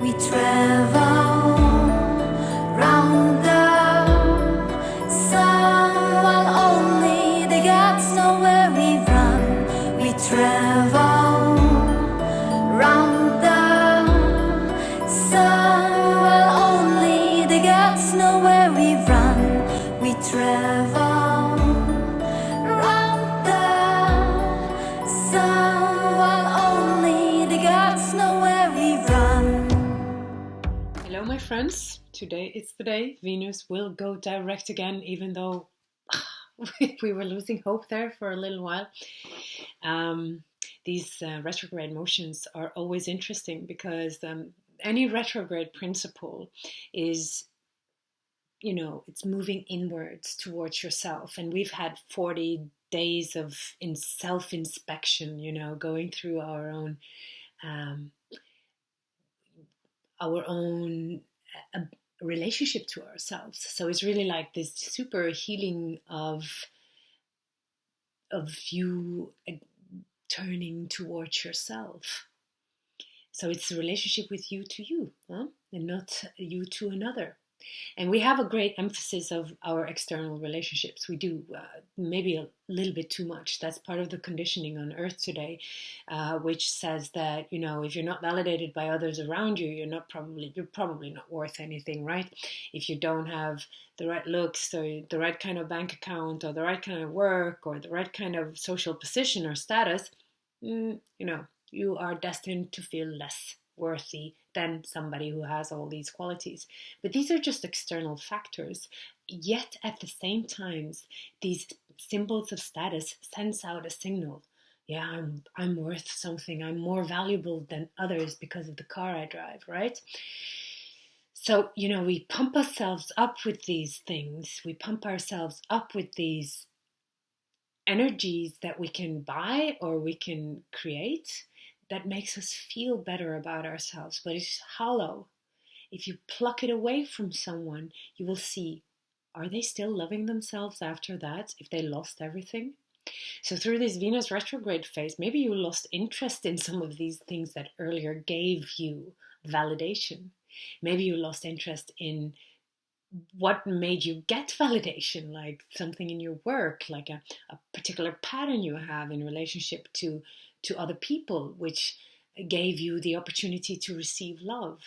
We travel round the sun while only the gods know where we run. We travel round the sun while only the gods know where we run. We travel round the sun while only the gods know where we run. Hello, my friends. Today it's the day Venus will go direct again, even though we were losing hope there for a little while. These retrograde motions are always interesting because any retrograde principle is, it's moving inwards towards yourself. And we've had 40 days of self-inspection, going through um, our own relationship to ourselves. So it's really like this super healing of you turning towards yourself. So it's the relationship with you to you, and not you to another. And we have a great emphasis of our external relationships. We do maybe a little bit too much. That's part of the conditioning on Earth today, which says that if you're not validated by others around you, you're probably not worth anything, right? If you don't have the right looks or the right kind of bank account or the right kind of work or the right kind of social position or status, you are destined to feel less worthy than somebody who has all these qualities. But these are just external factors. Yet at the same time, these symbols of status sends out a signal. Yeah, I'm worth something. I'm more valuable than others because of the car I drive, right? So, we pump ourselves up with these things. We pump ourselves up with these energies that we can buy or we can create that makes us feel better about ourselves, but it's hollow. If you pluck it away from someone, you will see, are they still loving themselves after that if they lost everything? So through this Venus retrograde phase, maybe you lost interest in some of these things that earlier gave you validation. Maybe you lost interest in what made you get validation, like something in your work, like a particular pattern you have in relationship to other people, which gave you the opportunity to receive love.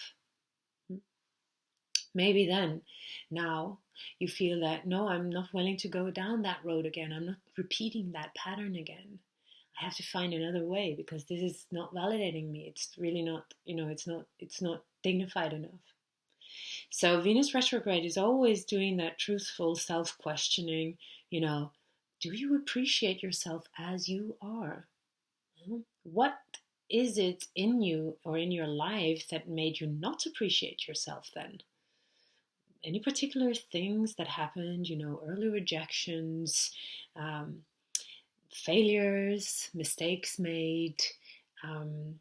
Maybe then, now, you feel that, no, I'm not willing to go down that road again. I'm not repeating that pattern again. I have to find another way because this is not validating me. It's really not, it's not dignified enough. So Venus retrograde is always doing that truthful self-questioning, do you appreciate yourself as you are? What is it in you or in your life that made you not appreciate yourself then? Any particular things that happened, early rejections, failures, mistakes made, um,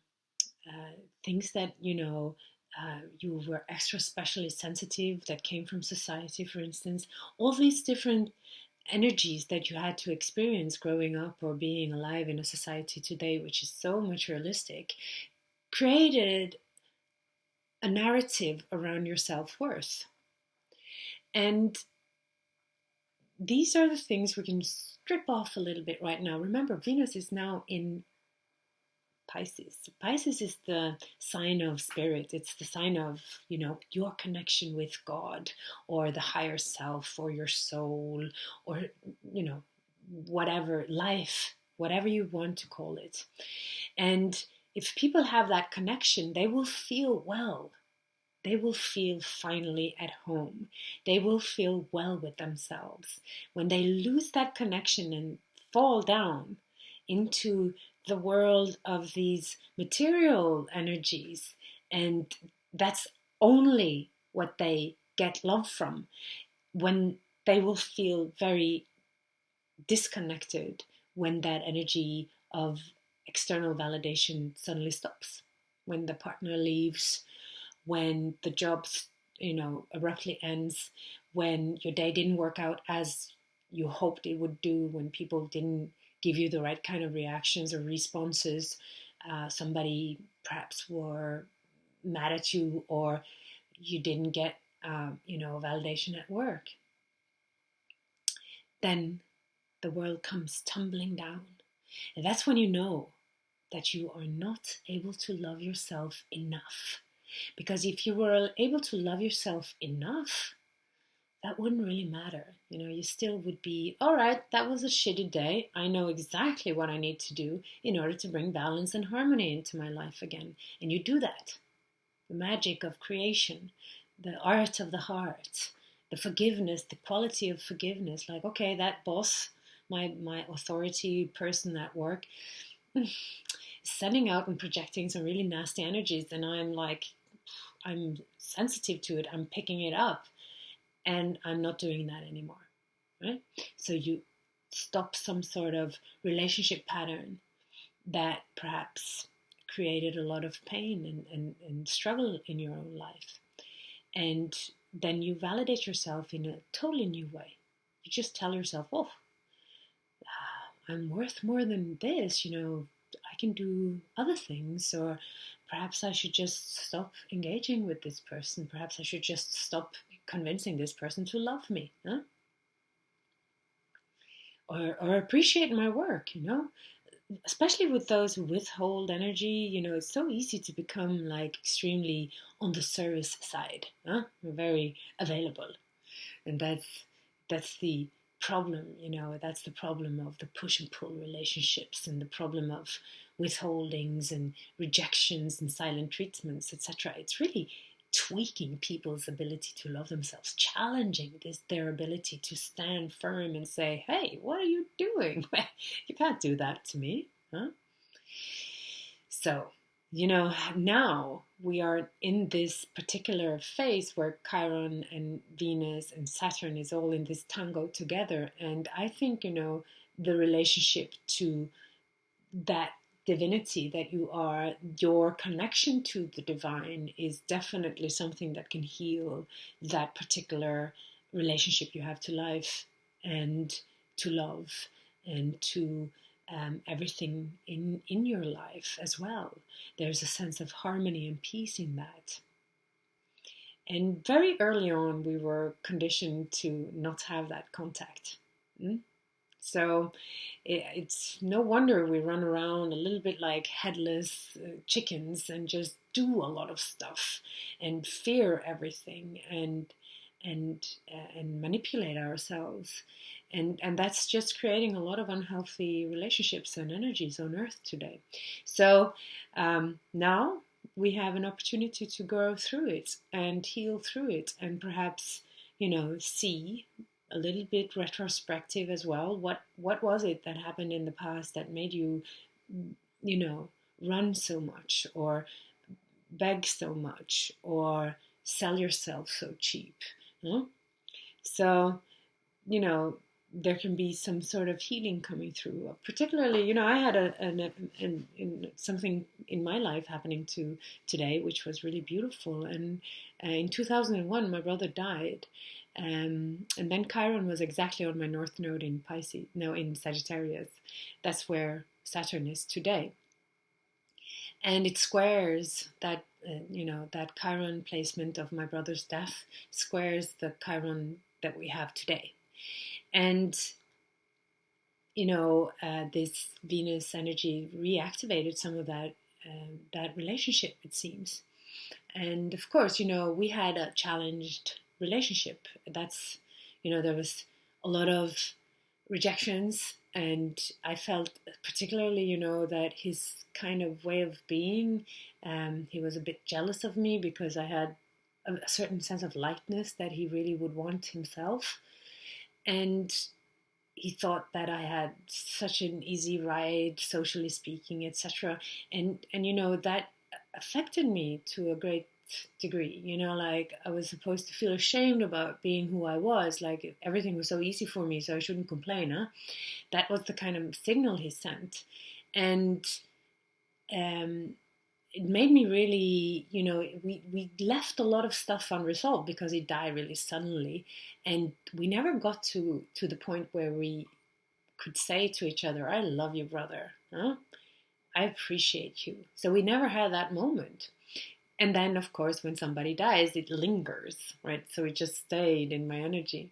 things that, you were extra specially sensitive that came from society, for instance, all these different energies that you had to experience growing up or being alive in a society today, which is so materialistic, created a narrative around your self-worth. And these are the things we can strip off a little bit right now. Remember, Venus is now in Pisces. Pisces is the sign of spirit. It's the sign of, your connection with God or the higher self or your soul or, whatever, life, whatever you want to call it. And if people have that connection, they will feel well. They will feel finally at home. They will feel well with themselves. When they lose that connection and fall down into the world of these material energies, and that's only what they get love from, when they will feel very disconnected when that energy of external validation suddenly stops, when the partner leaves, when the job abruptly ends, when your day didn't work out as you hoped it would do, when people didn't give you the right kind of reactions or responses. Somebody perhaps were mad at you, or you didn't get, validation at work, then the world comes tumbling down. And that's when you know that you are not able to love yourself enough. Because if you were able to love yourself enough, that wouldn't really matter. You still would be, all right, that was a shitty day. I know exactly what I need to do in order to bring balance and harmony into my life again. And you do that. The magic of creation, the art of the heart, the forgiveness, the quality of forgiveness. Like, okay, that boss, my authority person at work, sending out and projecting some really nasty energies, and I'm sensitive to it. I'm picking it up, and I'm not doing that anymore, right? So you stop some sort of relationship pattern that perhaps created a lot of pain and struggle in your own life. And then you validate yourself in a totally new way. You just tell yourself, oh, I'm worth more than this, I can do other things, or perhaps I should just stop engaging with this person. Perhaps I should just stop convincing this person to love me, huh? Or appreciate my work, especially with those who withhold energy. It's so easy to become like extremely on the service side, huh? We're very available, and that's the problem. That's the problem of the push and pull relationships, and the problem of withholdings and rejections and silent treatments, etc. It's really tweaking people's ability to love themselves, challenging their ability to stand firm and say, hey, what are you doing? You can't do that to me, huh? So, now we are in this particular phase where Chiron and Venus and Saturn is all in this tango together. And I think, the relationship to that divinity that you are, your connection to the divine, is definitely something that can heal that particular relationship you have to life and to love and to everything in your life as well. There's a sense of harmony and peace in that. And very early on, we were conditioned to not have that contact. So it's no wonder we run around a little bit like headless chickens and just do a lot of stuff and fear everything and manipulate ourselves, and that's just creating a lot of unhealthy relationships and energies on Earth today. So now we have an opportunity to go through it and heal through it, and perhaps see a little bit retrospective as well. What was it that happened in the past that made you run so much, or beg so much, or sell yourself so cheap? So, there can be some sort of healing coming through. Particularly, I had something in my life happening today, which was really beautiful. And in 2001, my brother died. And then Chiron was exactly on my North Node in Pisces, no, in Sagittarius. That's where Saturn is today. And it squares that, that Chiron placement of my brother's death squares the Chiron that we have today. And, this Venus energy reactivated some of that relationship, it seems. And of course, we had a challenged relationship. That's, there was a lot of rejections, and I felt particularly, that his kind of way of being, he was a bit jealous of me because I had a certain sense of lightness that he really would want himself. And he thought that I had such an easy ride, socially speaking, etc. And that affected me to a great degree. Like I was supposed to feel ashamed about being who I was. Like everything was so easy for me, so I shouldn't complain, huh? That was the kind of signal he sent. And it made me really, we left a lot of stuff unresolved because he died really suddenly, and we never got to the point where we could say to each other, I love you, brother, huh? I appreciate you. So we never had that moment. And then, of course, when somebody dies, it lingers, right? So it just stayed in my energy.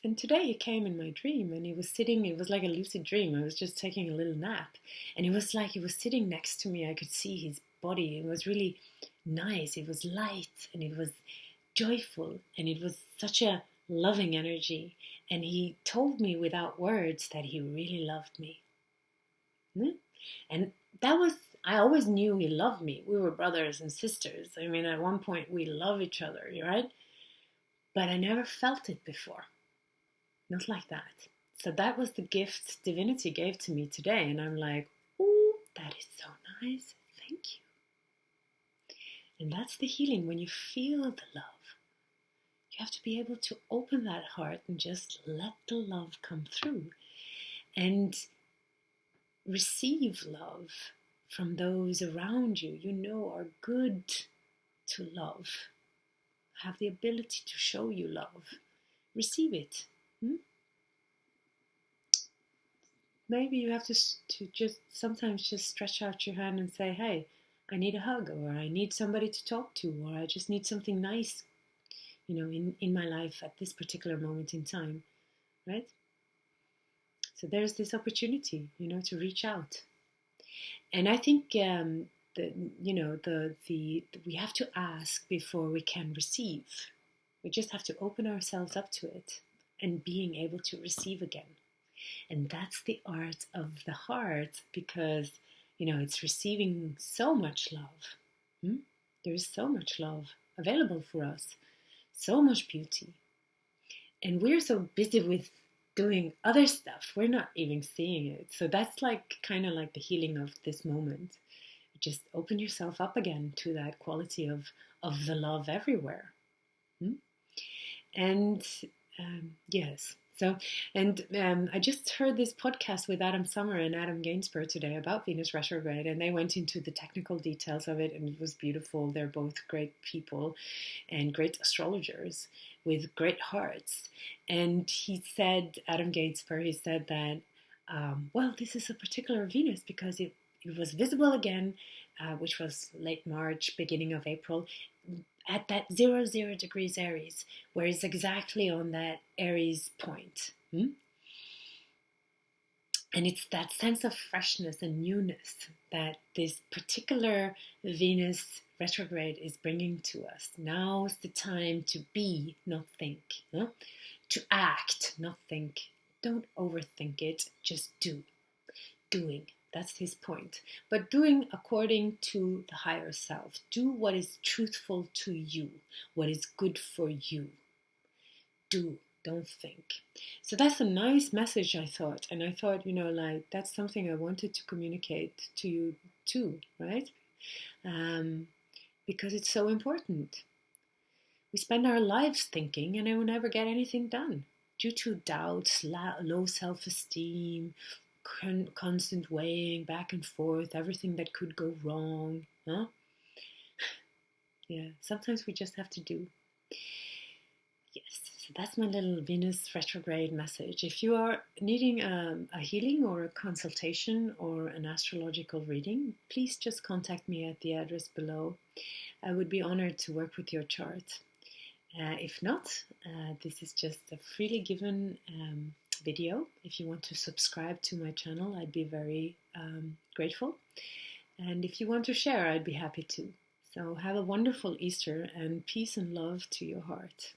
And today he came in my dream and he was sitting, it was like a lucid dream. I was just taking a little nap. And it was like he was sitting next to me. I could see his body. It was really nice. It was light and it was joyful and it was such a loving energy. And he told me without words that he really loved me. And that was, I always knew he loved me. We were brothers and sisters. I mean, at one point we love each other, right? But I never felt it before. Not like that. So that was the gift divinity gave to me today. And I'm like, oh, that is so nice. Thank you. And that's the healing when you feel the love. You have to be able to open that heart and just let the love come through. And receive love from those around you you know are good to love, have the ability to show you love. Receive it. Maybe you have to just sometimes just stretch out your hand and say, hey, I need a hug, or I need somebody to talk to, or I just need something nice, in my life at this particular moment in time, right? So there's this opportunity, to reach out. And I think we have to ask before we can receive. We just have to open ourselves up to it and being able to receive again. And that's the art of the heart, because it's receiving so much love. There is so much love available for us, so much beauty, and we're so busy with doing other stuff, we're not even seeing it. So that's kind of like the healing of this moment. Just open yourself up again to that quality of the love everywhere. And yes. So, and I just heard this podcast with Adam Sommer and Adam Gainsborough today about Venus retrograde, and they went into the technical details of it, and it was beautiful. They're both great people and great astrologers with great hearts. And he said, Adam Gainsborough, he said that, well, this is a particular Venus because it was visible again, which was late March, beginning of April, at that 00 degrees Aries, where it's exactly on that Aries point. And it's that sense of freshness and newness that this particular Venus retrograde is bringing to us. Now's the time to be, not think. To act, not think. Don't overthink it, just do. Doing. That's his point. But doing according to the higher self. Do what is truthful to you, what is good for you. Do, don't think. So that's a nice message, I thought. And I thought, that's something I wanted to communicate to you too, right? Because it's so important. We spend our lives thinking and I will never get anything done due to doubts, low self-esteem, constant weighing back and forth, everything that could go wrong. Yeah, sometimes we just have to do. Yes, so that's my little Venus retrograde message. If you are needing a healing or a consultation or an astrological reading, please just contact me at the address below. I would be honored to work with your chart. If not, this is just a freely given video. If you want to subscribe to my channel, I'd be very grateful. And if you want to share, I'd be happy to. So have a wonderful Easter and peace and love to your heart.